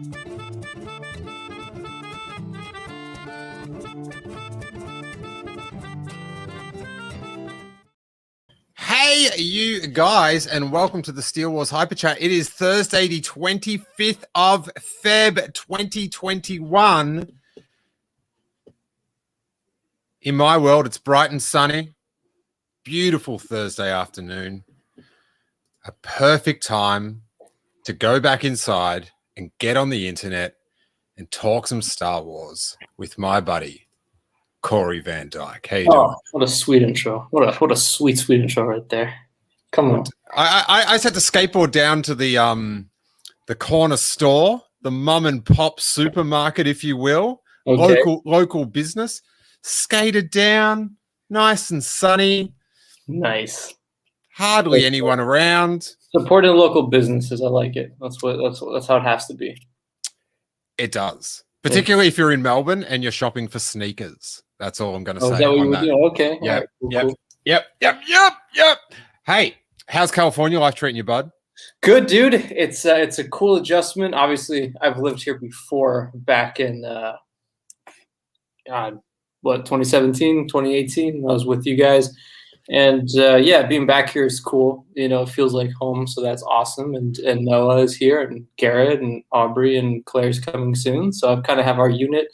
Hey, you guys, and welcome to the Steele Wars Hyperchat. It is Thursday, the 25th of Feb 2021. In my world, it's bright and sunny. Beautiful Thursday afternoon. A perfect time to go back inside and get on the internet and talk some Star Wars with my buddy, Corey Van Dyke. How you doing? What a sweet intro. What a sweet intro right there. Come on. I just had to skateboard down to the corner store, the mum and pop supermarket, if you will, Okay. local business. Skated down, nice and sunny. Nice. Hardly anyone around. Supporting local businesses, I like it. That's how it has to be. It does, particularly if you're in Melbourne and you're shopping for sneakers. That's all I'm going to say. Is that what you would do? Okay. Yep. Right. Cool. Yep. Hey, how's California life treating you, bud? Good, dude. It's a cool adjustment. Obviously, I've lived here before, back in 2017, 2018. I was with you guys, and being back here is cool. You know, it feels like home, so that's awesome. And Noah is here, and Garrett, and Aubrey, and Claire's coming soon. So I kind of have our unit,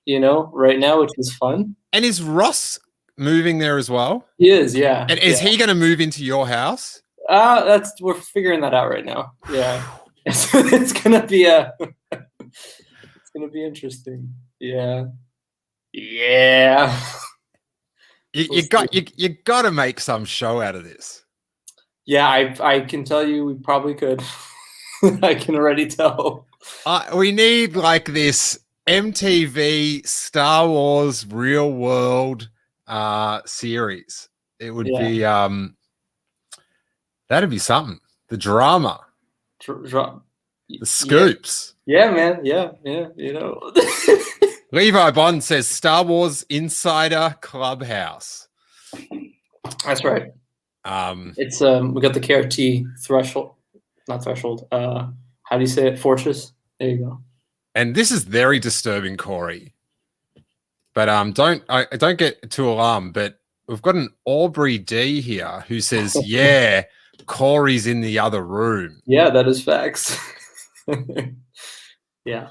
right now, which is fun. And is Ross moving there as well? He is, yeah. And is he going to move into your house? We're figuring that out right now. Yeah, it's gonna be it's gonna be interesting. Yeah. You got to make some show out of this. Yeah, I can tell you we probably could. I can already tell. We need like this MTV Star Wars real world series. It would be that'd be something. The drama, the scoops. Yeah, man. Yeah. Levi Bond says Star Wars Insider Clubhouse. That's right. It's we got the KRT not threshold. How do you say it? Fortress. There you go. And this is very disturbing, Corey. But don't get too alarmed. But we've got an Aubrey D here who says, "Yeah, Corey's in the other room." Yeah, that is facts. Yeah.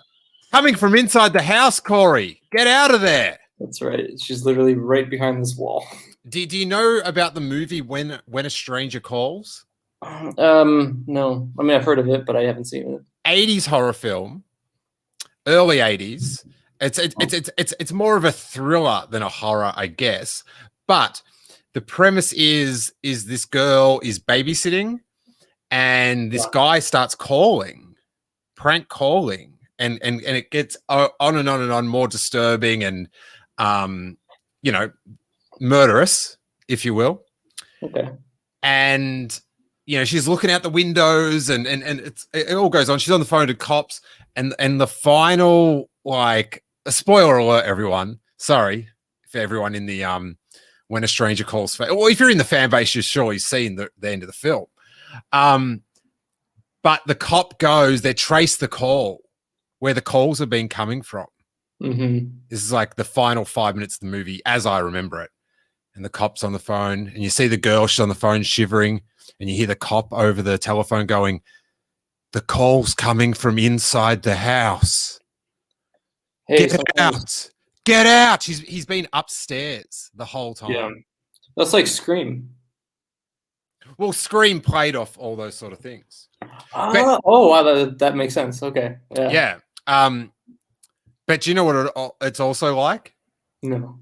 Coming from inside the house, Corey. Get out of there. That's right. She's literally right behind this wall. Do you know about the movie When a Stranger Calls? No. I mean, I've heard of it, but I haven't seen it. 80s horror film, early 80s. It's more of a thriller than a horror, I guess. But the premise is this girl is babysitting, and this guy starts prank calling, and it gets on and on and on, more disturbing and murderous, if you will. Okay. And she's looking out the windows, and it all goes on. She's on the phone to cops, and the final, like, a spoiler alert, everyone. Sorry for everyone in the When a Stranger Calls. Well, if you're in the fan base, you've surely seen the end of the film. But the cop goes, they trace the call, where the calls have been coming from. Mm-hmm. This is like the final 5 minutes of the movie, as I remember it. And the cop's on the phone, and you see the girl, she's on the phone shivering, and you hear the cop over the telephone going, "The call's coming from inside the house. Hey, Get out. He's been upstairs the whole time." Yeah. That's like Scream. Well, Scream played off all those sort of things. Wow, that makes sense. Okay. Yeah. But do you know what it's also like? No.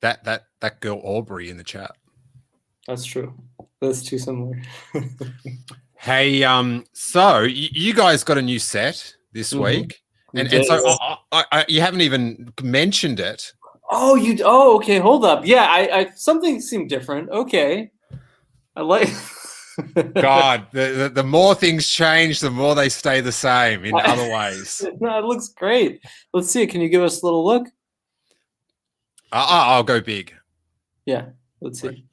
That girl Aubrey in the chat. That's true. That's too similar. Hey, so you guys got a new set this week, and so you haven't even mentioned it. Oh, okay. Hold up. Yeah, I something seemed different. Okay, I like. God, the more things change, the more they stay the same in other ways. No, it looks great. Let's see. Can you give us a little look? I'll go big. Yeah, let's see.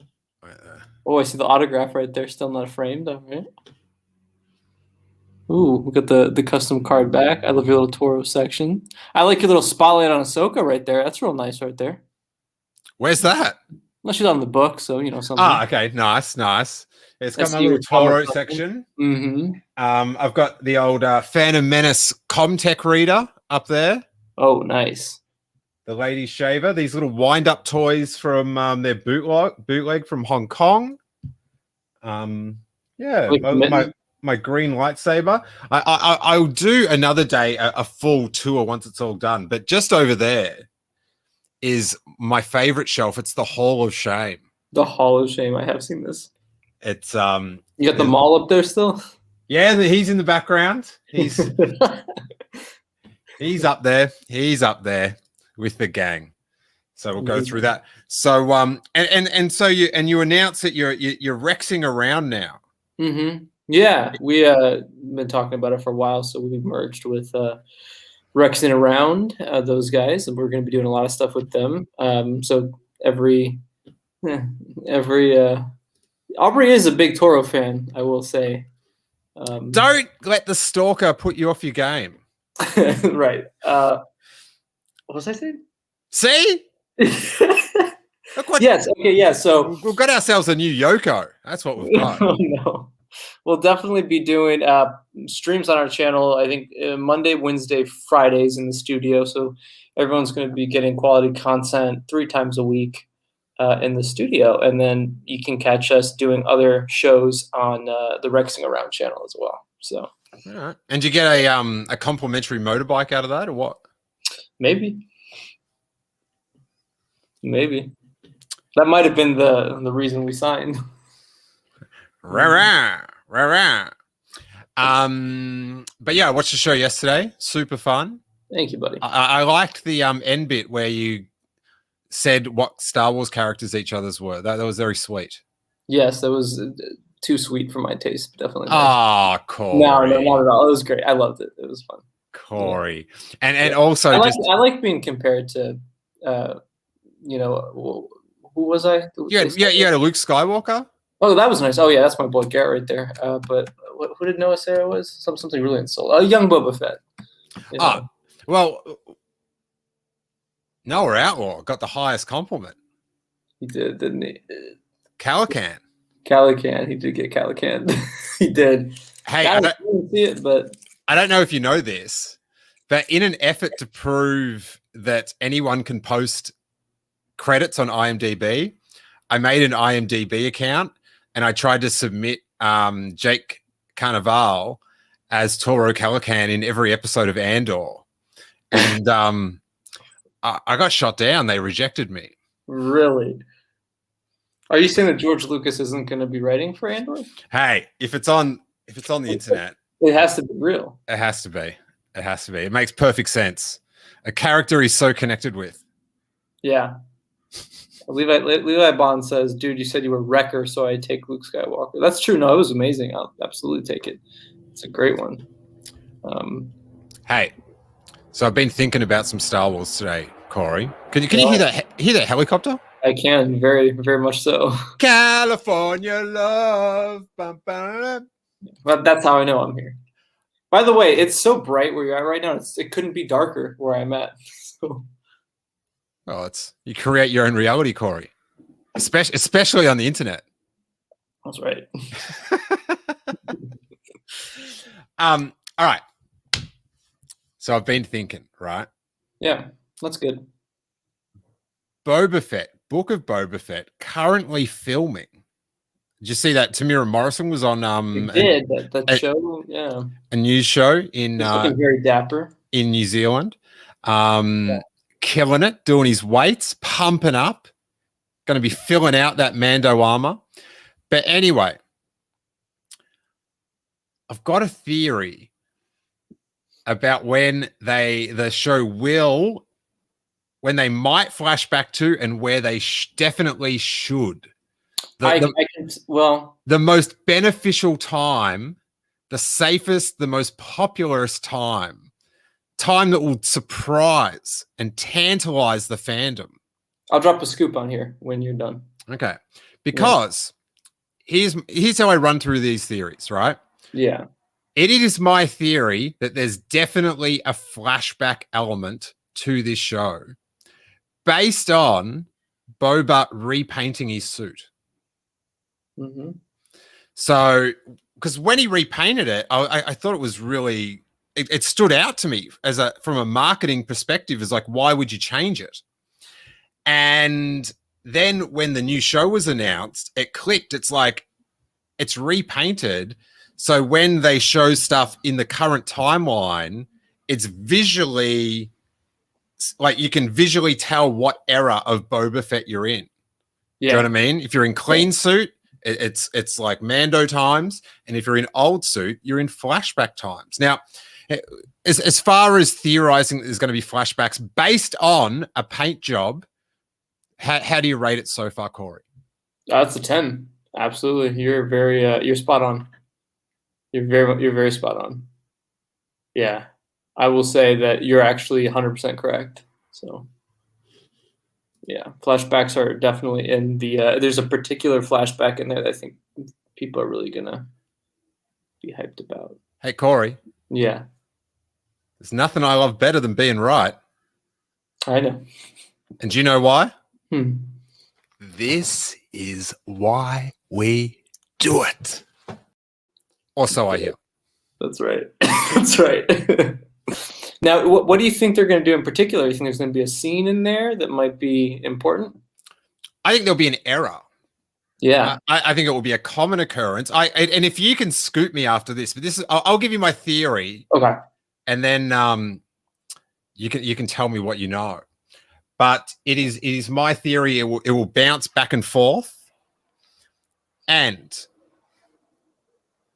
Oh, I see the autograph right there. Still not framed, all right? Ooh, we got the custom card back. I love your little Toro section. I like your little spotlight on Ahsoka right there. That's real nice right there. Where's that? Well, she's on the book, so something. Ah, okay, nice. It's got my little Toro section. Mm-hmm. I've got the old Phantom Menace Comtech reader up there. Oh, nice. The Lady Shaver. These little wind-up toys from their bootleg from Hong Kong. My green lightsaber. I'll do another day a full tour once it's all done. But just over there is my favorite shelf. It's the Hall of Shame. The Hall of Shame. I have seen this. It's You got the mall up there still? Yeah, he's in the background. He's he's up there. He's up there with the gang. So we'll go through that. So and so you announce that you're Rexing around now. Mm-hmm. Yeah, we been talking about it for a while, so we've merged with Rexing around those guys, and we're going to be doing a lot of stuff with them. So every Aubrey is a big Toro fan, I will say. Don't let the stalker put you off your game. Right. What was I saying? See? Yes. Okay. Yeah. So we've got ourselves a new Yoko. That's what we've got. Oh, no. We'll definitely be doing streams on our channel. I think Monday, Wednesday, Fridays in the studio. So everyone's going to be getting quality content 3 times a week in the studio, and then you can catch us doing other shows on the Rexing Around channel as well. So, all right. And you get a complimentary motorbike out of that, or what? Maybe that might have been the reason we signed. Rah. But yeah, I watched the show yesterday. Super fun. Thank you, buddy. I liked the end bit where you said what Star Wars characters each other's were. That was very sweet. Yes, that was too sweet for my taste. Definitely. Ah, Corey. No, not at all. It was great. I loved it. It was fun. Corey, yeah. And also, I like being compared to, who was I? You had a Luke Skywalker. Oh, that was nice. Oh yeah, that's my boy Garrett right there. But who did Noah say it was? Something really insulting. Young Boba Fett. Well, Noah Outlaw got the highest compliment. He did, didn't he? Calican. He did get Calican. He did. Hey, I didn't see it, but I don't know if you know this, but in an effort to prove that anyone can post credits on IMDb, I made an IMDb account and I tried to submit Jake Carnival as Toro Calican in every episode of Andor. And I got shot down. They rejected me. Really? Are you saying that George Lucas isn't going to be writing for Andor? Hey, if it's on the internet, it has to be real. It has to be. It makes perfect sense. A character he's so connected with. Yeah. Levi Bond says, "Dude, you said you were Wrecker, so I take Luke Skywalker." That's true. No, it was amazing. I'll absolutely take it. It's a great one. Hey, so I've been thinking about some Star Wars today, Corey. Can you hear that helicopter? I can, very, very much so. California love. Bum, bum. But that's how I know I'm here. By the way, it's so bright where you're at right now. It couldn't be darker where I'm at. So. Well, you create your own reality, Corey, especially on the internet. That's right. All right. So I've been thinking, right? Yeah, that's good. Boba Fett, Book of Boba Fett, currently filming. Did you see that Tamira Morrison was on that show? Yeah. A news show in looking very dapper. In New Zealand. Killing it, doing his weights, pumping up, going to be filling out that Mando armor. But anyway, I've got a theory about when the show when they might flash back to, and where they definitely should. The most beneficial time, the safest, the most popularist time that will surprise and tantalize the fandom. I'll drop a scoop on here when you're done. Okay. Because here's how I run through these theories, right? Yeah. It is my theory that there's definitely a flashback element to this show based on Boba repainting his suit. Mm-hmm. So, because when he repainted it, I thought it was really, it stood out to me from a marketing perspective, as like, why would you change it? And then when the new show was announced, it clicked. It's like, it's repainted. So when they show stuff in the current timeline, it's visually, like, you can visually tell what era of Boba Fett you're in. Yeah. Do you know what I mean? If you're in clean suit, it's like Mando times. And if you're in old suit, you're in flashback times. Now, as far as theorizing that there's going to be flashbacks based on a paint job, how do you rate it so far, Corey? That's a 10. Absolutely. You're very, you're spot on. You're very spot on. Yeah. I will say that you're actually 100% correct. So, yeah, flashbacks are definitely in the, there's a particular flashback in there that I think people are really going to be hyped about. Hey, Corey. Yeah. There's nothing I love better than being right. I know. And do you know why? This is why we do it. Also, I hear. That's right. That's right. Now, what do you think they're going to do in particular? You think there's going to be a scene in there that might be important? I think there'll be an error. Yeah. I think it will be a common occurrence. And if you can scoop me after this, but this is, I'll give you my theory. Okay. And then you can tell me what you know. But it is my theory. It will bounce back and forth. And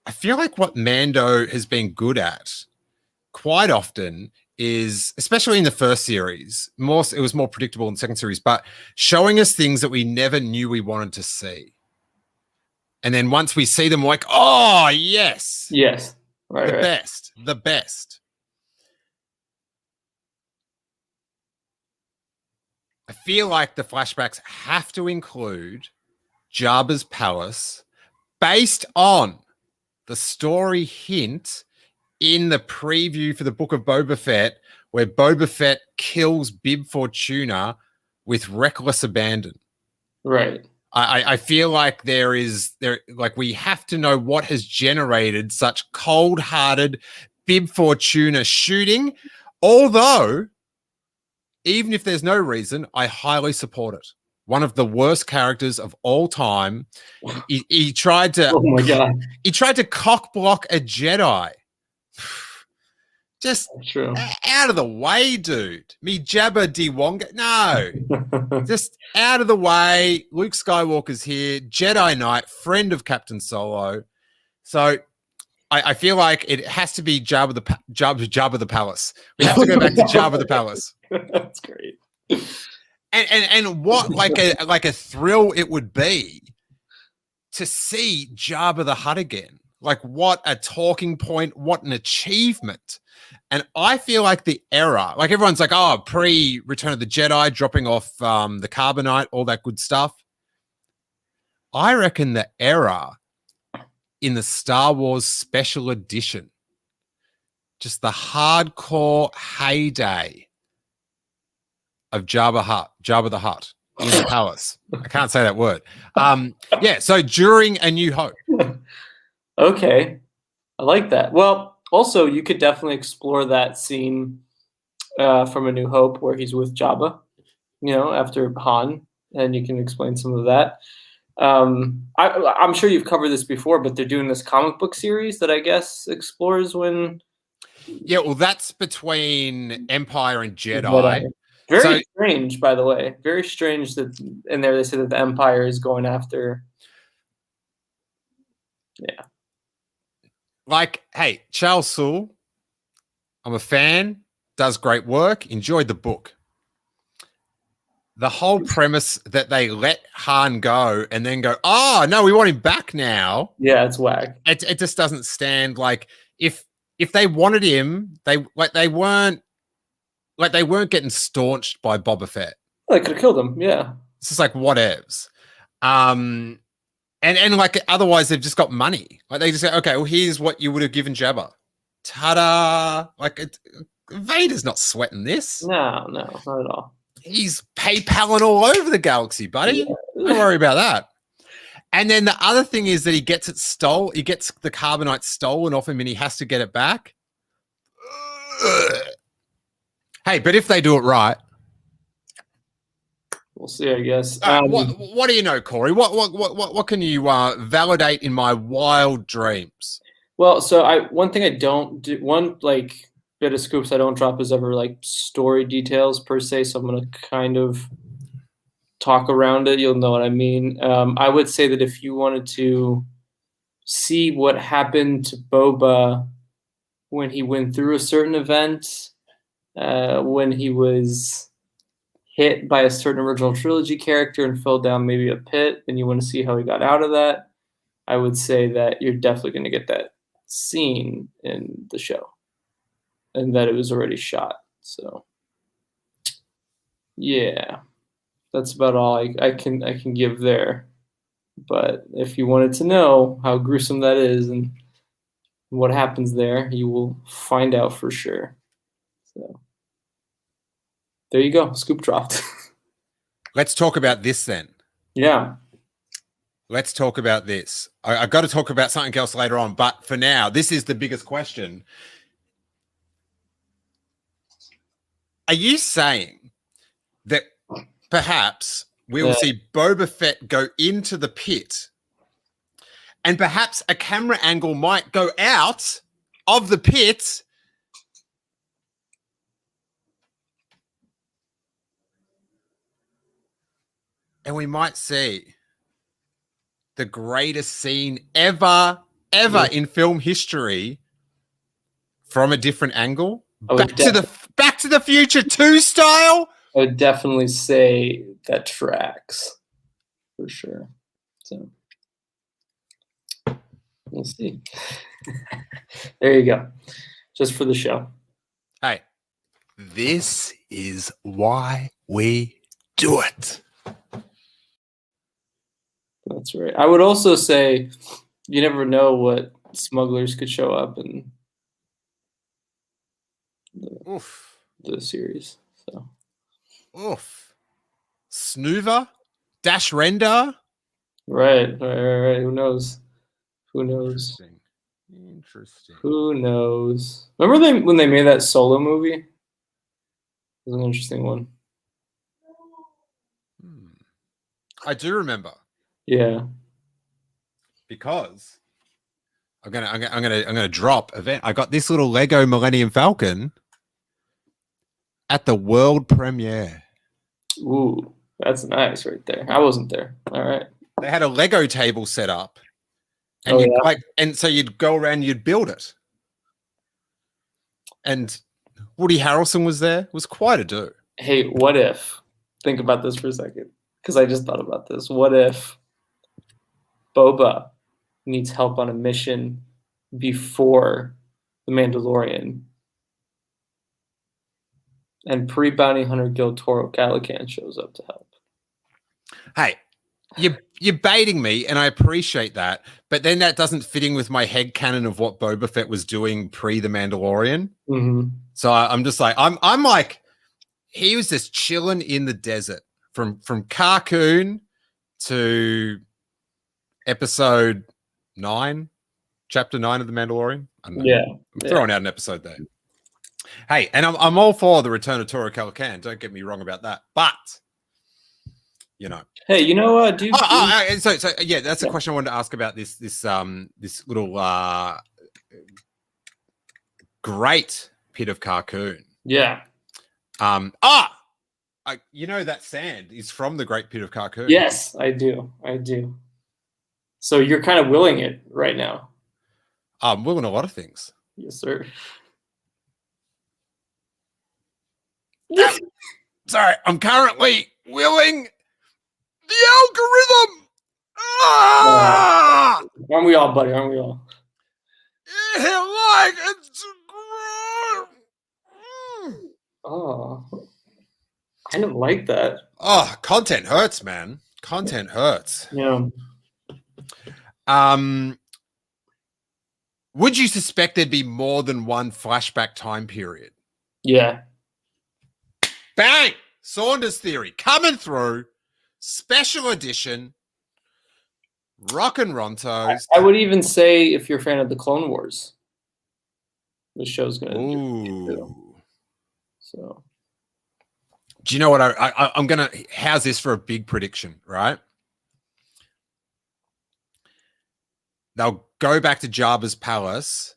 I feel like what Mando has been good at quite often is, especially in the first series, it was more predictable in the second series, but showing us things that we never knew we wanted to see. And then once we see them, we're like, oh, yes. Yes. Right. The best. I feel like the flashbacks have to include Jabba's palace based on the story hint in the preview for the Book of Boba Fett, where Boba Fett kills Bib Fortuna with reckless abandon. Right. I feel like we have to know what has generated such cold-hearted Bib Fortuna shooting, although even if there's no reason, I highly support it. One of the worst characters of all time. He tried to, oh my God. He tried to cock block a Jedi. Just out of the way, dude. Me Jabba Dewonga. No. Just out of the way. Luke Skywalker's here. Jedi Knight, friend of Captain Solo. So I feel like it has to be Jabba the Palace. We have to go back to Jabba the Palace. That's great. And what like a thrill it would be to see Jabba the Hutt again. Like, what a talking point, what an achievement. And I feel like the era, like everyone's like, oh, pre-Return of the Jedi, dropping off the carbonite, all that good stuff. I reckon the era in the Star Wars Special Edition, just the hardcore heyday of Jabba the Hutt in the palace. I can't say that word. Yeah, so during A New Hope. Okay, I like that. Well, also, you could definitely explore that scene from A New Hope where he's with Jabba, after Han, and you can explain some of that. I'm sure you've covered this before, but they're doing this comic book series that I guess explores when... Yeah, well, that's between Empire and Jedi. Very strange, by the way. Very strange that in there they say that the Empire is going after... Yeah. Like, hey, Charles Soule, I'm a fan, does great work, enjoyed the book. The whole premise that they let Han go and then go, oh, no, we want him back now. Yeah, it's whack. It just doesn't stand. Like, if they wanted him, they weren't getting staunched by Boba Fett. They could have killed him, yeah. It's just like whatevs. And like otherwise they've just got money. Like they just say, okay, well here's what you would have given Jabba. Ta-da! Like Vader's not sweating this. No, not at all. He's PayPaling all over the galaxy, buddy. Yeah. Don't worry about that. And then the other thing is that he gets it stolen. He gets the carbonite stolen off him, and he has to get it back. Hey, but if they do it right, we'll see. I guess. What do you know, Corey? What can you validate in my wild dreams? Well, so one thing I don't do, one like bit of scoops I don't drop is ever like story details per se. So I'm gonna kind of talk around it. You'll know what I mean. I would say that if you wanted to see what happened to Boba when he went through a certain event, when he was hit by a certain original trilogy character and fell down maybe a pit, and you want to see how he got out of that, I would say that you're definitely going to get that scene in the show, and that it was already shot. So, yeah, that's about all I can give there. But if you wanted to know how gruesome that is and what happens there, you will find out for sure. So there you go, scoop dropped. Let's talk about this then. Yeah. Let's talk about this. I've got to talk about something else later on, but for now, this is the biggest question. Are you saying that perhaps we will see Boba Fett go into the pit and perhaps a camera angle might go out of the pit and we might see the greatest scene ever in film history from a different angle? Back to the Future 2 style? I would definitely say that tracks for sure. So we'll see. There you go. Just for the show. Hey, this is why we do it. That's right. I would also say you never know what smugglers could show up in the series. So, Snoover, Dash Render. Right. Who knows? Interesting. Who knows? Remember when they made that Solo movie? It was an interesting one. I do remember. Yeah. Because I'm gonna drop event. I got this little Lego Millennium Falcon at the world premiere. Ooh, that's nice right there. I wasn't there. All right. They had a Lego table set up, and and so you'd go around, you'd build it. And Woody Harrelson was there. It was quite a do. Hey, what if? Think about this for a second, because I just thought about this. What if Boba needs help on a mission before the Mandalorian, and pre-bounty hunter Gil Toro Calican shows up to help? Hey, you're baiting me, and I appreciate that, but then that doesn't fit in with my headcanon of what Boba Fett was doing pre the Mandalorian. Mm-hmm. So I'm just like, I'm like, he was just chilling in the desert from Carcoon to episode 9, chapter 9 of the Mandalorian. I don't know. Yeah, I'm throwing out an episode there. Hey, and I'm all for the return of Toro Calican. Don't get me wrong about that, but you know. Hey, you know what, dude? So yeah, that's a question I wanted to ask about this little great pit of Carcoon. Yeah. You know that sand is from the Great Pit of Carcoon. Yes, I do. So you're kind of willing it right now. I'm willing a lot of things. Yes, sir. Sorry, I'm currently willing the algorithm. Aren't we all, buddy? Aren't we all? Like it's Oh, I didn't like that. Oh, content hurts, man. Content hurts. Yeah. Would you suspect there'd be more than one flashback time period? Yeah. Bang! Saunders theory coming through. Special edition. Rock and Rontos. I would even say if you're a fan of the Clone Wars, the show's gonna do. So, do you know what I'm gonna? How's this for a big prediction? Right? They'll go back to Jabba's palace,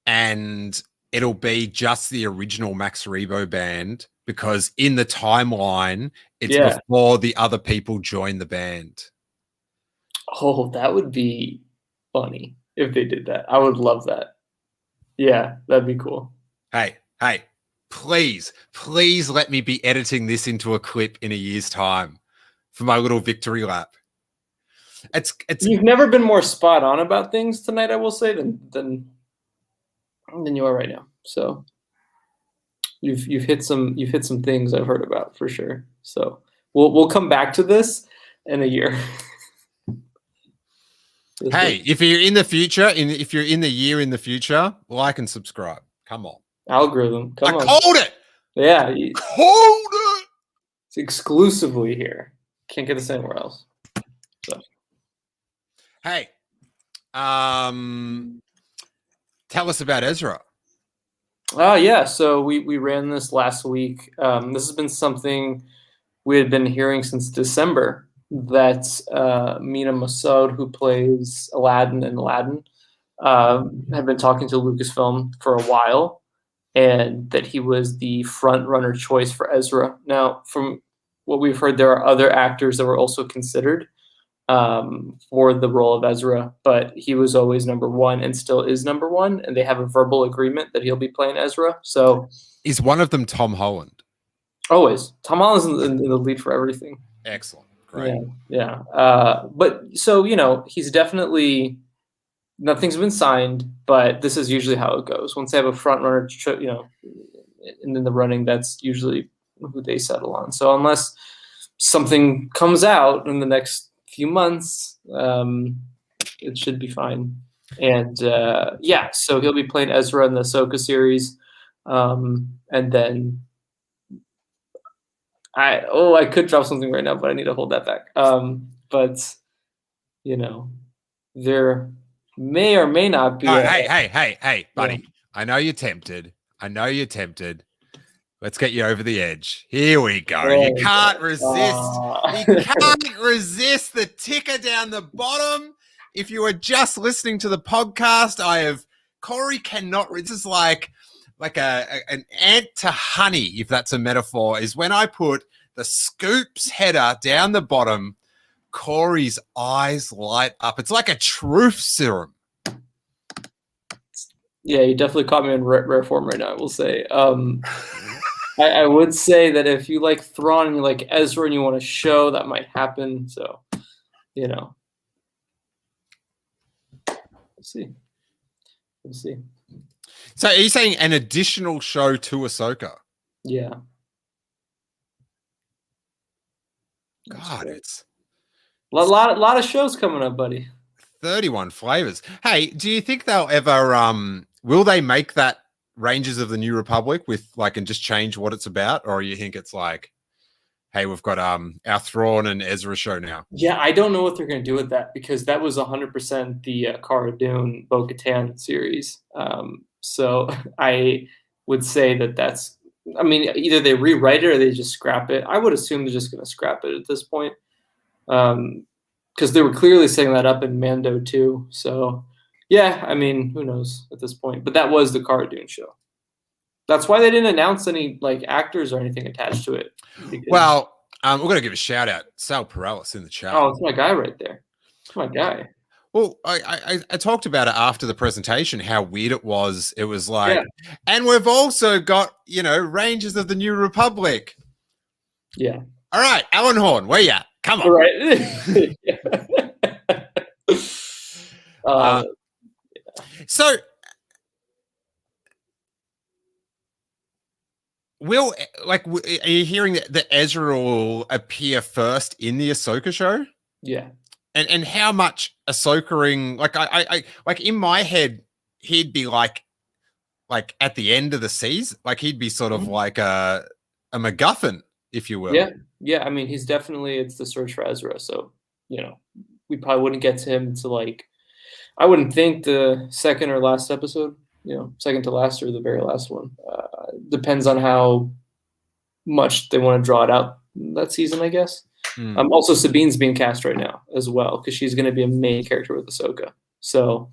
and it'll be just the original Max Rebo band because in the timeline, it's before the other people join the band. Oh, that would be funny if they did that. I would love that. Yeah, that'd be cool. Hey, please let me be editing this into a clip in a year's time for my little victory lap. It's You've never been more spot on about things tonight, I will say, than you are right now. So you've hit some things I've heard about for sure. So we'll come back to this in a year. Hey, if you're in the future, if you're in the year in the future, like and subscribe. Come on. Algorithm. Come on. Called it. Yeah. Called it. It's exclusively here. Can't get this anywhere else. So. Hey. Tell us about Ezra. Yeah. So we ran this last week. This has been something we had been hearing since December. That Mina Massoud, who plays Aladdin in Aladdin, had been talking to Lucasfilm for a while, and that he was the front runner choice for Ezra. Now, from what we've heard, there are other actors that were also considered for the role of Ezra, but he was always number one and still is number one, and they have a verbal agreement that he'll be playing Ezra. So, is one of them Tom Holland? Always. Tom Holland's in the lead for everything. Excellent. Right. Yeah. But so, he's definitely, nothing's been signed, but this is usually how it goes. Once they have a front runner, in the running, that's usually who they settle on. So unless something comes out in the next few months, it should be fine. And so he'll be playing Ezra in the Ahsoka series. And then I could drop something right now, but I need to hold that back. But there may or may not be. Hey, buddy! Yeah. I know you're tempted. Let's get you over the edge. Here we go. You can't resist. You can't resist the ticker down the bottom. If you were just listening to the podcast, Corey cannot. This is like an ant to honey, if that's a metaphor, is when I put the Scoops header down the bottom, Corey's eyes light up. It's like a truth serum. Yeah, you definitely caught me in rare form right now, I will say. I would say that if you like Thrawn and you like Ezra and you want to show, that might happen. So, we'll see. So are you saying an additional show to Ahsoka? Yeah. God, it's a lot of shows coming up, buddy. 31 flavors. Hey, do you think they'll ever will they make that Rangers of the New Republic with and just change what it's about, or you think it's like, hey, we've got our Thrawn and Ezra show now? Yeah, I don't know what they're going to do with that, because that was 100% the Cara Dune Bo-Katan series. So I would say that's, either they rewrite it or they just scrap it. I would assume they're just going to scrap it at this point, because they were clearly setting that up in Mando too. So yeah, who knows at this point? But that was the Cara Dune show. That's why they didn't announce any actors or anything attached to it. Well, we're going to give a shout out. Sal Perales in the chat. Oh, it's my guy right there. It's my guy. Well, I talked about it after the presentation, how weird it was. It was like, and we've also got, Rangers of the New Republic. Yeah. All right, Alan Horn, where you at? Come on. All right. So, are you hearing that Ezra will appear first in the Ahsoka show? Yeah. and how much Ahsoka-ing, like I like in my head, he'd be like at the end of the season, like he'd be sort of like a MacGuffin, if you will. Yeah. I mean, it's the search for Ezra, so we probably wouldn't get to him to I wouldn't think the second or last episode, second to last or the very last one. Depends on how much they want to draw it out that season, I guess. Also, Sabine's being cast right now as well because she's going to be a main character with Ahsoka. So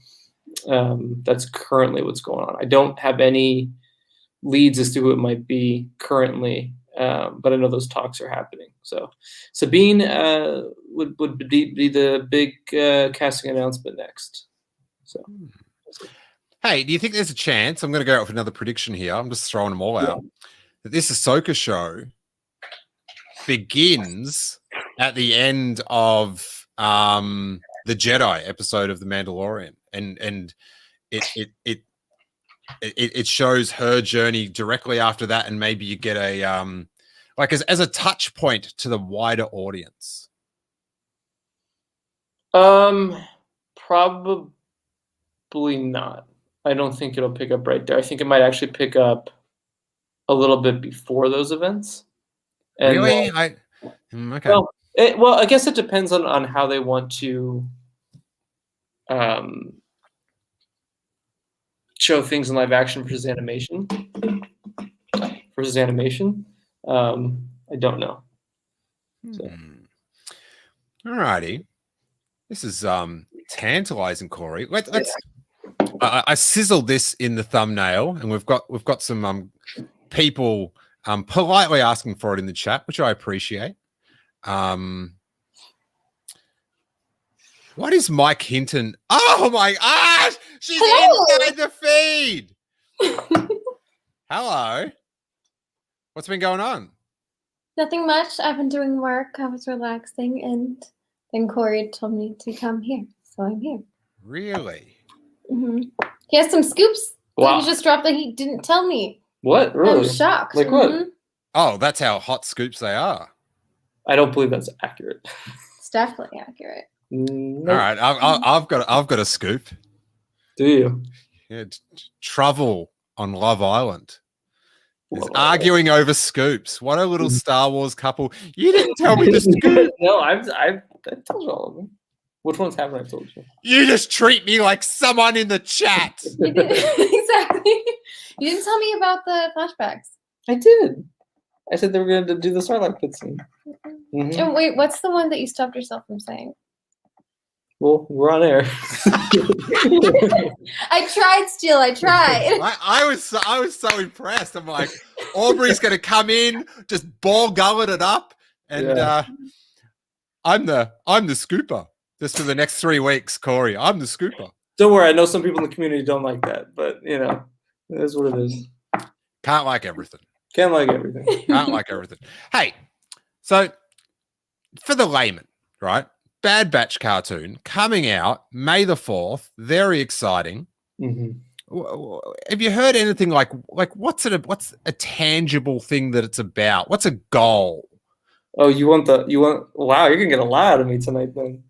that's currently what's going on. I don't have any leads as to who it might be currently, but I know those talks are happening. So Sabine would be the big casting announcement next. So, hey, do you think there's a chance? I'm going to go out with another prediction here. I'm just throwing them all out. That this Ahsoka show begins at the end of the Jedi episode of The Mandalorian, and it shows her journey directly after that, and maybe you get a as a touch point to the wider audience. Probably not. I don't think it'll pick up right there. I think it might actually pick up a little bit before those events. And really? Okay. Well, I guess it depends on how they want to show things in live action versus animation. I don't know. So. All righty. This is tantalizing, Corey. Let's. I sizzled this in the thumbnail, and we've got some people politely asking for it in the chat, which I appreciate. What is Mike Hinton? Oh my gosh, she's inside the feed. Hello. What's been going on? Nothing much. I've been doing work. I was relaxing, and then Corey told me to come here, so I'm here. Really? Mm-hmm. He has some scoops that he just dropped that he didn't tell me. What? Really? I'm shocked. Like what? Oh, that's how hot scoops they are. I don't believe that's accurate. It's definitely accurate. Nope. All right, I've got a scoop. Do you? Yeah, Trouble on Love Island is arguing over scoops. What a little Star Wars couple! You didn't tell me the scoop. No, I've told you all of them. Which ones haven't I told you? You just treat me like someone in the chat. Exactly. You didn't tell me about the flashbacks. I did. I said they were going to do the Starlight Pit scene. Mm-hmm. And wait, what's the one that you stopped yourself from saying? Well, we're on air. I tried, Steele. I tried. I was so impressed. I'm like, Aubrey's going to come in, just ball gullet it up, and I'm the scooper. Just for the next 3 weeks, Corey. I'm the scooper. Don't worry. I know some people in the community don't like that, but it is what it is. Can't like everything. Can't like everything. Can't like everything. Hey, so for the layman, right? Bad Batch cartoon coming out May the 4th. Very exciting. Mm-hmm. Have you heard anything like what's a tangible thing that it's about? What's a goal? Oh, wow, you're gonna get a lot out of me tonight then.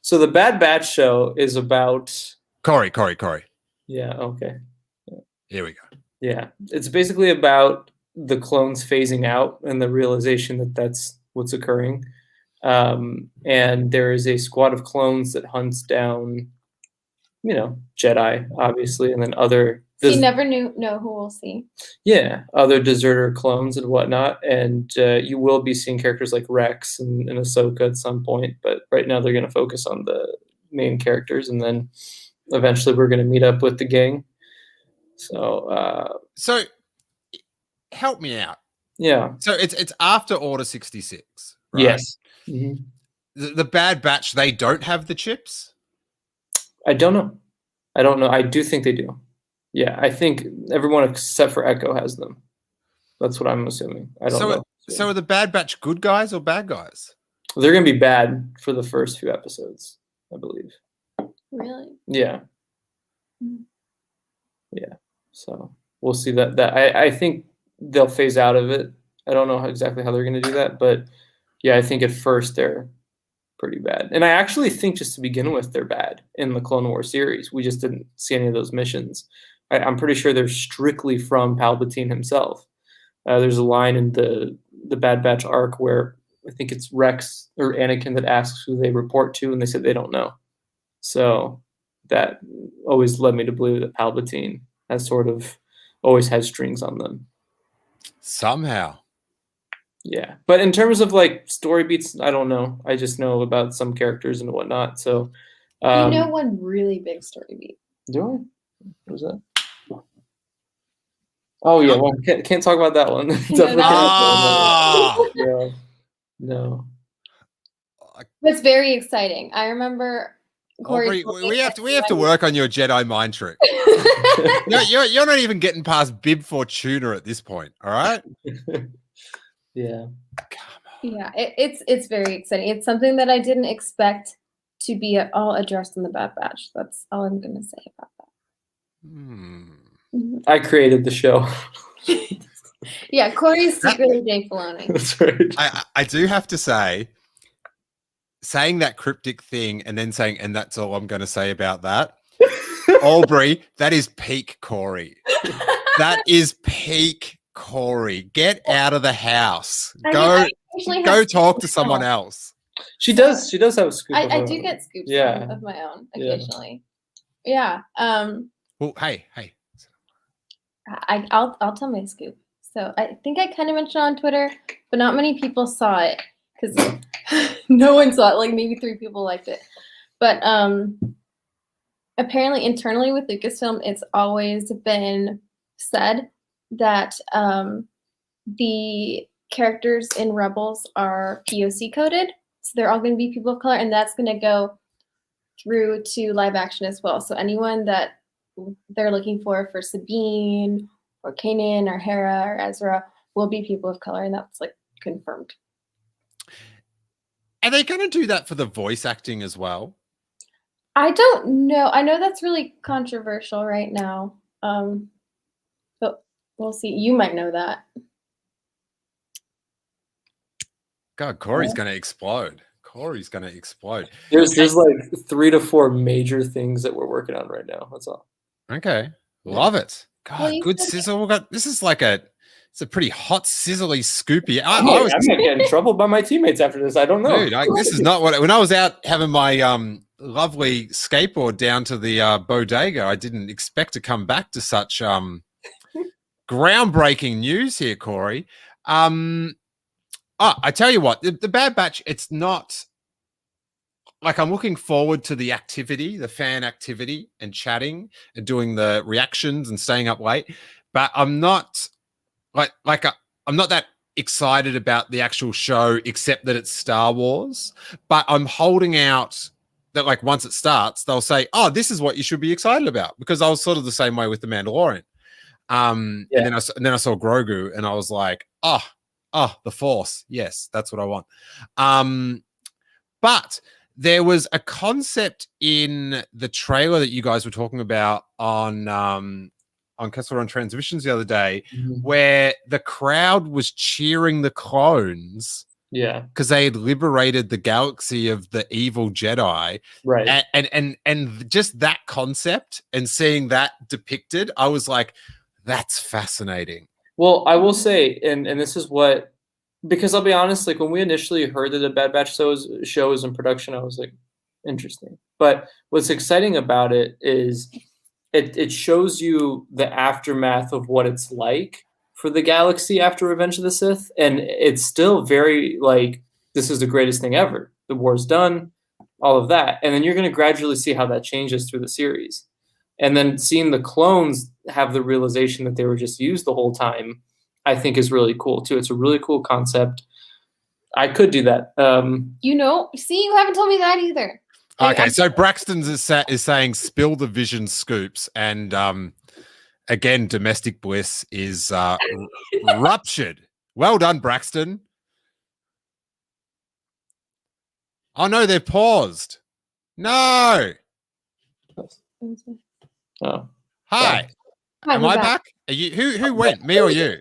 So the Bad Batch show is about Corey. Yeah, okay. Yeah. Here we go. Yeah. It's basically about the clones phasing out and the realization that that's what's occurring. And there is a squad of clones that hunts down, Jedi, obviously, and then other... You never know who we'll see. Yeah, other deserter clones and whatnot. And you will be seeing characters like Rex and Ahsoka at some point, but right now they're going to focus on the main characters, and then eventually we're going to meet up with the gang. So help me out. Yeah. So it's after Order 66, right? Yes. Mm-hmm. The Bad Batch, they don't have the chips? I don't know. I do think they do. Yeah, I think everyone except for Echo has them. That's what I'm assuming. I don't know. So are the Bad Batch good guys or bad guys? They're going to be bad for the first few episodes, I believe. Really? Yeah. Mm-hmm. Yeah. So we'll see that. I think they'll phase out of it. I don't know exactly how they're going to do that, but yeah, I think at first they're pretty bad. And I actually think just to begin with, they're bad in the Clone Wars series. We just didn't see any of those missions. I'm pretty sure they're strictly from Palpatine himself. There's a line in the Bad Batch arc where I think it's Rex or Anakin that asks who they report to, and they said they don't know. So that always led me to believe that Palpatine has sort of always had strings on them. Somehow. Yeah. But in terms of like story beats, I don't know. I just know about some characters and whatnot. So you know one really big story beat. Do I? What was that? Oh yeah, well, can't talk about that one. Definitely yeah. No. It's very exciting. I remember Corey, we have to work on your Jedi mind trick. you're not even getting past Bib Fortuna at this point, all right? Yeah. Yeah, it's very exciting. It's something that I didn't expect to be at all addressed in the Bad Batch. That's all I'm gonna say about that. I created the show. Yeah, Corey's secretly Dave Filoni. That's right. I do have to say, saying that cryptic thing and then saying, and that's all I'm going to say about that. Aubrey, that is peak Corey. That is peak Corey. Get out of the house. Go talk to someone else. She does have a scoop. I do get scoops of my own occasionally. Yeah. Well, hey. I'll tell my scoop. So I think I kind of mentioned on Twitter, but not many people saw it because no one saw it. Like maybe 3 people liked it. But apparently internally with Lucasfilm, it's always been said that the characters in Rebels are POC coded. So they're all going to be people of color, and that's going to go through to live action as well. So anyone that they're looking for Sabine or Kanan or Hera or Ezra will be people of color, and that's like confirmed. Are they going to do that for the voice acting as well? I don't know. I know that's really controversial right now, but we'll see. You might know that. God, Corey's going to explode. There's like 3 to 4 major things that we're working on right now. That's all. Okay. Love it. God, good sizzle. This is like it's a pretty hot, sizzly scoopy. I might get in trouble by my teammates after this. I don't know. Dude, this is not when I was out having my lovely skateboard down to the bodega, I didn't expect to come back to such groundbreaking news here, Corey. I tell you what, the Bad Batch, it's not like I'm looking forward to the activity, the fan activity and chatting and doing the reactions and staying up late, but I'm not I'm not that excited about the actual show except that it's Star Wars, but I'm holding out that like once it starts, they'll say, oh, this is what you should be excited about, because I was sort of the same way with The Mandalorian. And then I saw Grogu and I was like, oh, the Force. Yes, that's what I want. But there was a concept in the trailer that you guys were talking about on Kessel Run Transmissions the other day, where the crowd was cheering the clones. Yeah. Because they had liberated the galaxy of the evil Jedi. Right. And just that concept and seeing that depicted, I was like, that's fascinating. Well, I will say, and this is what, because I'll be honest, like when we initially heard that the Bad Batch show was in production, I was like, interesting. But what's exciting about it is it shows you the aftermath of what it's like for the galaxy after Revenge of the Sith. And it's still very like, this is the greatest thing ever. The war's done, all of that. And then you're going to gradually see how that changes through the series. And then seeing the clones have the realization that they were just used the whole time, I think is really cool too. It's a really cool concept. I could do that. See, you haven't told me that either. Okay, so Braxton's is saying spill the vision scoops, and again, domestic bliss is ruptured. Well done, Braxton. Oh no, they've paused. No. Oh. Hi. Am I back? Are you who went? Me or you?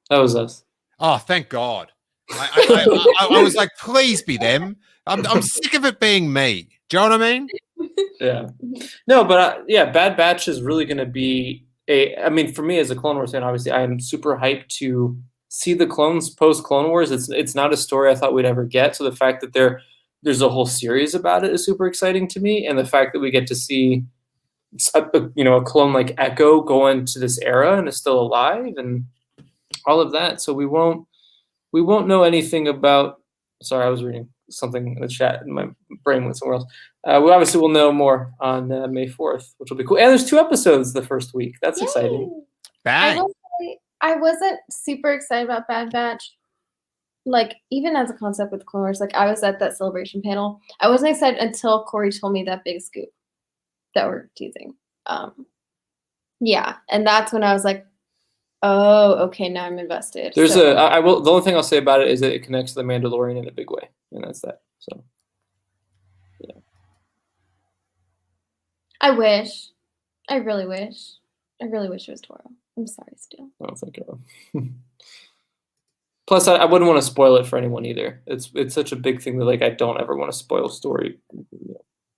That was us. Oh, thank God. I was like, please be them. I'm sick of it being me. Do you know what I mean? Yeah. No, but Bad Batch is really going to be I mean, for me as a Clone Wars fan, obviously, I am super hyped to see the clones post Clone Wars. It's not a story I thought we'd ever get. So the fact that there's a whole series about it is super exciting to me, and the fact that we get to see a clone like Echo go into this era and is still alive and all of that. So we won't know anything about. Sorry, I was reading something in the chat and my brain went somewhere else. We obviously will know more on May 4th, which will be cool. And there's 2 episodes the first week. That's exciting. Bang. I wasn't super excited about Bad Batch. Like, even as a concept with Clone Wars, like, I was at that celebration panel. I wasn't excited until Corey told me that big scoop that we're teasing. Yeah, and that's when I was like, oh, okay, now I'm invested. There's the only thing I'll say about it is that it connects to the Mandalorian in a big way, and that's that. So, yeah. I really wish it was Toro. I'm sorry, Steele. Oh, thank God. Plus, I wouldn't want to spoil it for anyone either. It's such a big thing that, like, I don't ever want to spoil story,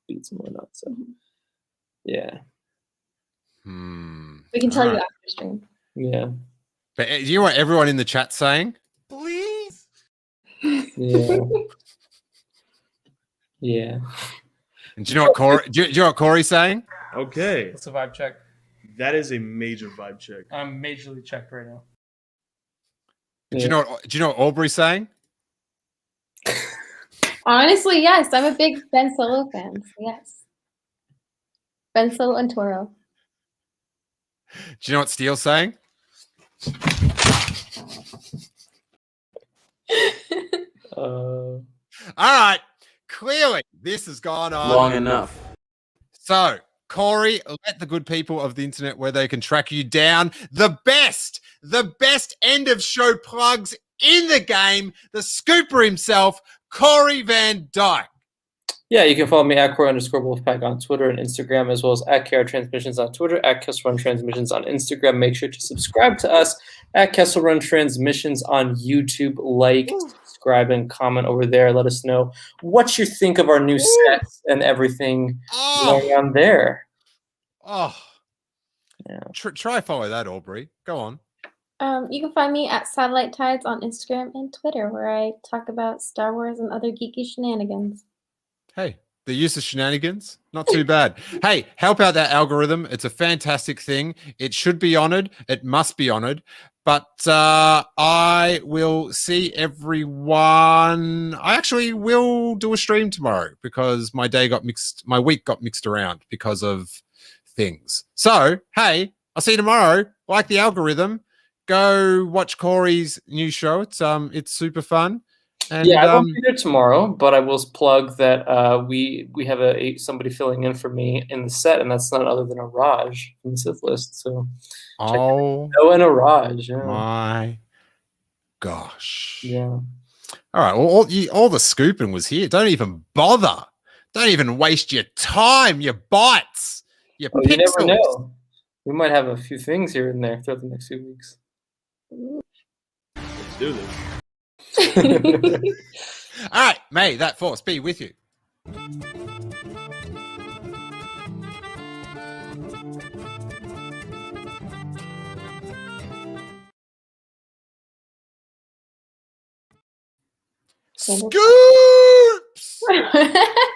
beats and whatnot. So, yeah. We can tell you after stream. Yeah. But do you know what everyone in the chat saying? Please. Yeah. Yeah. And do you know what Corey? Do you know what Corey's saying? Okay. What's the vibe check? That is a major vibe check. I'm majorly checked right now. Do you know what Aubrey's saying? Honestly, yes. I'm a big Ben Solo fan. So yes. Ben Solo and Toro. Do you know what Steele's saying? All right. Clearly, this has gone on long enough. So, Corey, let the good people of the internet where they can track you down. The best end of show plugs in the game. The scooper himself, Corey Van Dyke. Yeah, you can follow me at Corey_Wolfpack on Twitter and Instagram, as well as at KR Transmissions on Twitter, at Kessel Run Transmissions on Instagram. Make sure to subscribe to us at Kessel Run Transmissions on YouTube. Like, subscribe, and comment over there. Let us know what you think of our new sets and everything going on there. Oh, yeah. Try follow that, Aubrey. Go on. You can find me at Satellite Tides on Instagram and Twitter, where I talk about Star Wars and other geeky shenanigans. Hey, the use of shenanigans, not too bad. Hey, help out that algorithm. It's a fantastic thing. It should be honored. It must be honored. But I will see everyone. I actually will do a stream tomorrow because my week got mixed around because of things. So, hey, I'll see you tomorrow. Like the algorithm. Go watch Corey's new show. It's super fun. And, yeah, I won't be there tomorrow, but I will plug that we have somebody filling in for me in the set, and that's none other than a Raj from the Sith List. So, oh, and a Raj, yeah. My gosh, yeah. All right, all the scooping was here. Don't even bother. Don't even waste your time, your bytes, your pixels. You never know. We might have a few things here and there throughout the next few weeks. Let's do this. All right, may that force be with you. Scoops!